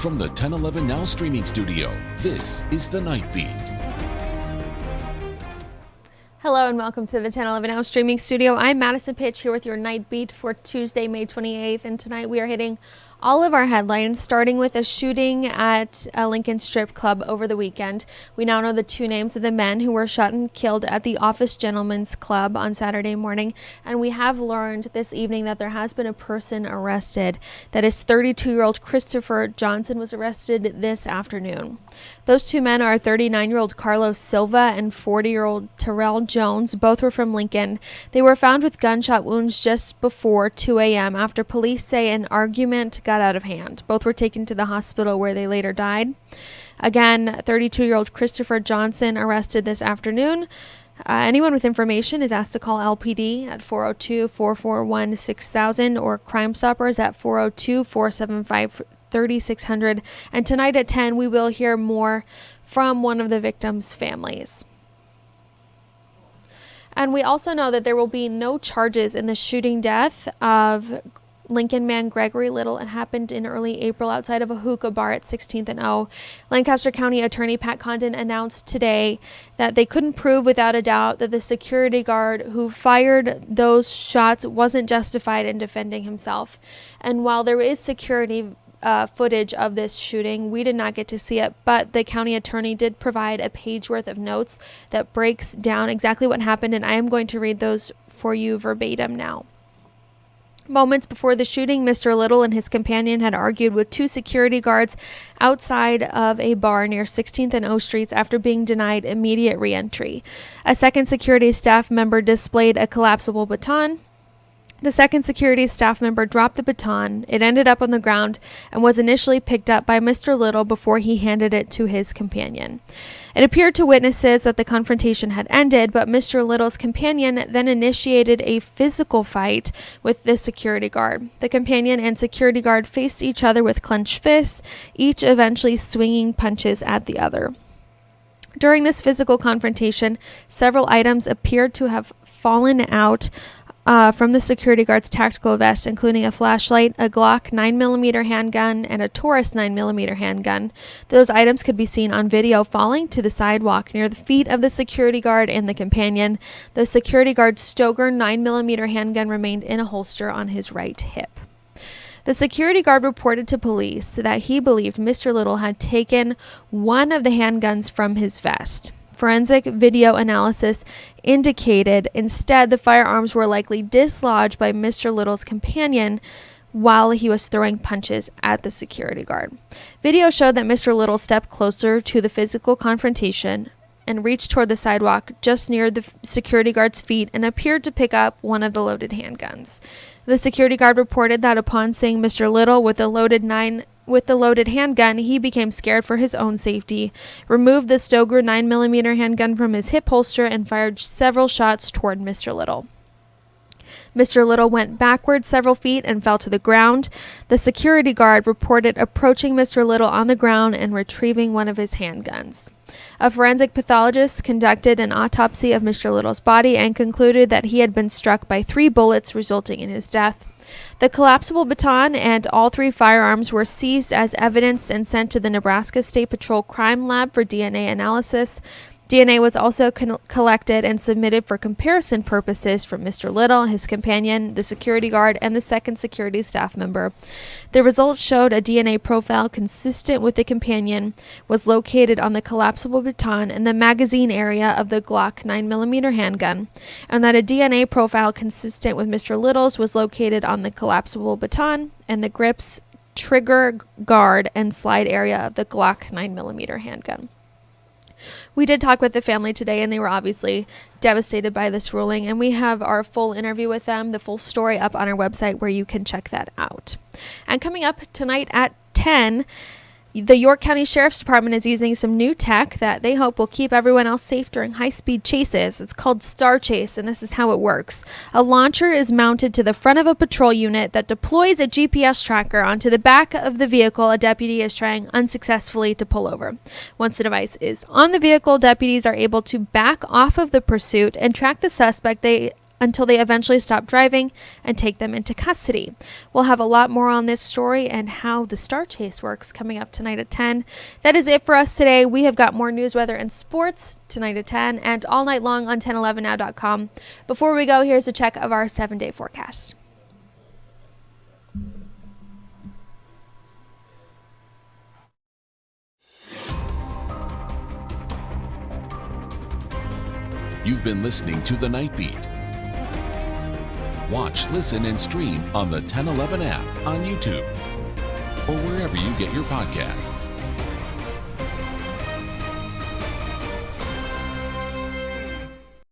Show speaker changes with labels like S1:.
S1: From the 1011 Now streaming studio, this is The Night Beat.
S2: Hello and welcome to the 1011 Now streaming studio. I'm Madison Pitch here with your Night Beat for Tuesday, May 28th. And tonight we are hitting all of our headlines, starting with a shooting at a Lincoln strip club over the weekend. We now know the two names of the men who were shot and killed at the Office Gentlemen's Club on Saturday morning. And we have learned this evening that there has been a person arrested. That is 32-year-old Christopher Johnson was arrested this afternoon. Those two men are 39-year-old Carlos Silva and 40-year-old Terrell Jones. Both were from Lincoln. They were found with gunshot wounds just before 2 a.m. after police say an argument got out of hand. Both were taken to the hospital where they later died. Again, 32-year-old Christopher Johnson arrested this afternoon. Anyone with information is asked to call LPD at 402-441-6000 or Crime Stoppers at 402-475-3600. And tonight at 10, we will hear more from one of the victims' families. And we also know that there will be no charges in the shooting death of Lincoln man Gregory Little. It happened in early April outside of a hookah bar at 16th and O. Lancaster County Attorney Pat Condon announced today that they couldn't prove without a doubt that the security guard who fired those shots wasn't justified in defending himself. And while there is security footage of this shooting, we did not get to see it, but the county attorney did provide a page worth of notes that breaks down exactly what happened, and I am going to read those for you verbatim now. Moments before the shooting, Mr. Little and his companion had argued with two security guards outside of a bar near 16th and O Streets after being denied immediate re-entry. A second security staff member displayed a collapsible baton. The second security staff member dropped the baton. It ended up on the ground and was initially picked up by Mr. Little before he handed it to his companion. It appeared to witnesses that the confrontation had ended, but Mr. Little's companion then initiated a physical fight with the security guard. The companion and security guard faced each other with clenched fists, each eventually swinging punches at the other. During this physical confrontation, several items appeared to have fallen out from the security guard's tactical vest, including a flashlight, a Glock 9mm handgun, and a Taurus 9mm handgun. Those items could be seen on video falling to the sidewalk near the feet of the security guard and the companion. The security guard's Stoker 9mm handgun remained in a holster on his right hip. The security guard reported to police that he believed Mr. Little had taken one of the handguns from his vest. Forensic video analysis indicated instead the firearms were likely dislodged by Mr. Little's companion while he was throwing punches at the security guard. Video showed that Mr. Little stepped closer to the physical confrontation and reached toward the sidewalk just near the security guard's feet and appeared to pick up one of the loaded handguns. The security guard reported that upon seeing Mr. Little with the loaded handgun, he became scared for his own safety, removed the Stoker 9mm handgun from his hip holster, and fired several shots toward Mr. Little. Mr. Little went backwards several feet and fell to the ground. The security guard reported approaching Mr. Little on the ground and retrieving one of his handguns. A forensic pathologist conducted an autopsy of Mr. Little's body and concluded that he had been struck by 3 bullets, resulting in his death. The collapsible baton and all 3 firearms were seized as evidence and sent to the Nebraska State Patrol Crime Lab for DNA analysis. DNA was also collected and submitted for comparison purposes from Mr. Little, his companion, the security guard, and the second security staff member. The results showed a DNA profile consistent with the companion was located on the collapsible baton and the magazine area of the Glock 9mm handgun, and that a DNA profile consistent with Mr. Little's was located on the collapsible baton and the grips, trigger, guard, and slide area of the Glock 9mm handgun. We did talk with the family today, and they were obviously devastated by this ruling, and we have our full interview with them, the full story up on our website where you can check that out. And coming up tonight at 10, the York County Sheriff's Department is using some new tech that they hope will keep everyone else safe during high-speed chases. It's called Star Chase, and this is how it works. A launcher is mounted to the front of a patrol unit that deploys a GPS tracker onto the back of the vehicle a deputy is trying unsuccessfully to pull over. Once the device is on the vehicle, deputies are able to back off of the pursuit and track the suspect they until they eventually stop driving and take them into custody. We'll have a lot more on this story and how the Star Chase works coming up tonight at 10. That is it for us today. We have got more news, weather, and sports tonight at 10 and all night long on 1011now.com. Before we go, here's a check of our 7-day forecast.
S1: You've been listening to The Night Beat. Watch, listen, and stream on the 1011 app on YouTube or wherever you get your podcasts.